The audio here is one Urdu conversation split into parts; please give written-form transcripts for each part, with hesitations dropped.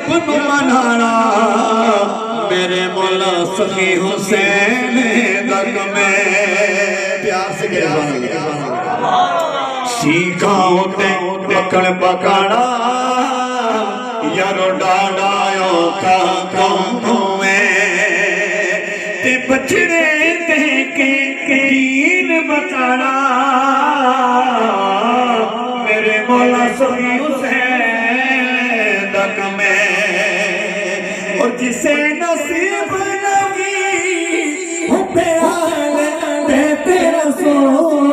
رب نو منانا میرے مولا سخی حسین دک میں پیار سے سیکھاں ہوتے پکڑ پکڑا یارو ڈاڈایوں کا کم میں تے بچڑے تے کے دین بچانا میرے مولا سخی حسین دک میں اور جسے نصیب لگی پیال دیتے رسول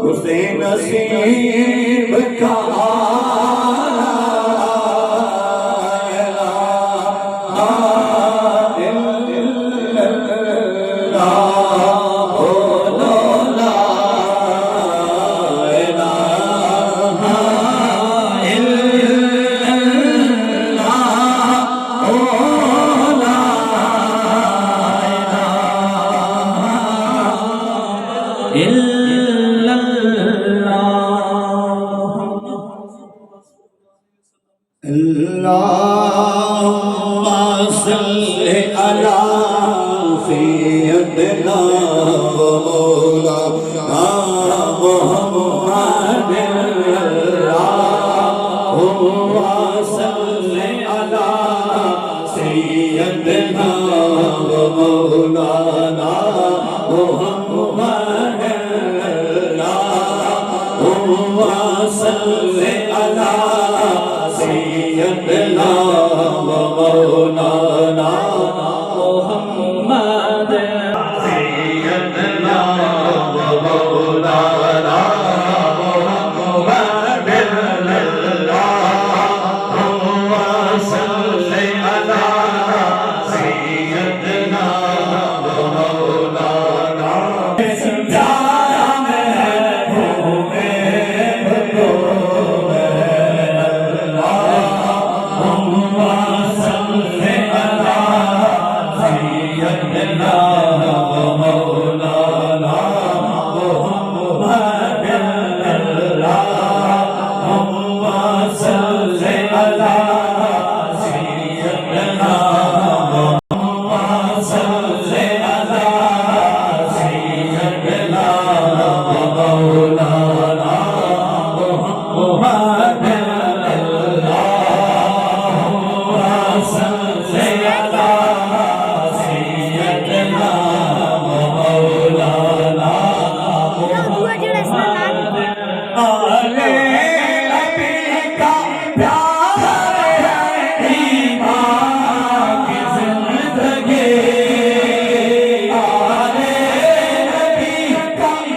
اسے نصیب کا اللهم صل على سيدنا ومولانا محمد اللهم صل على سيدنا ومولانا محمد اللهم صل على سيدنا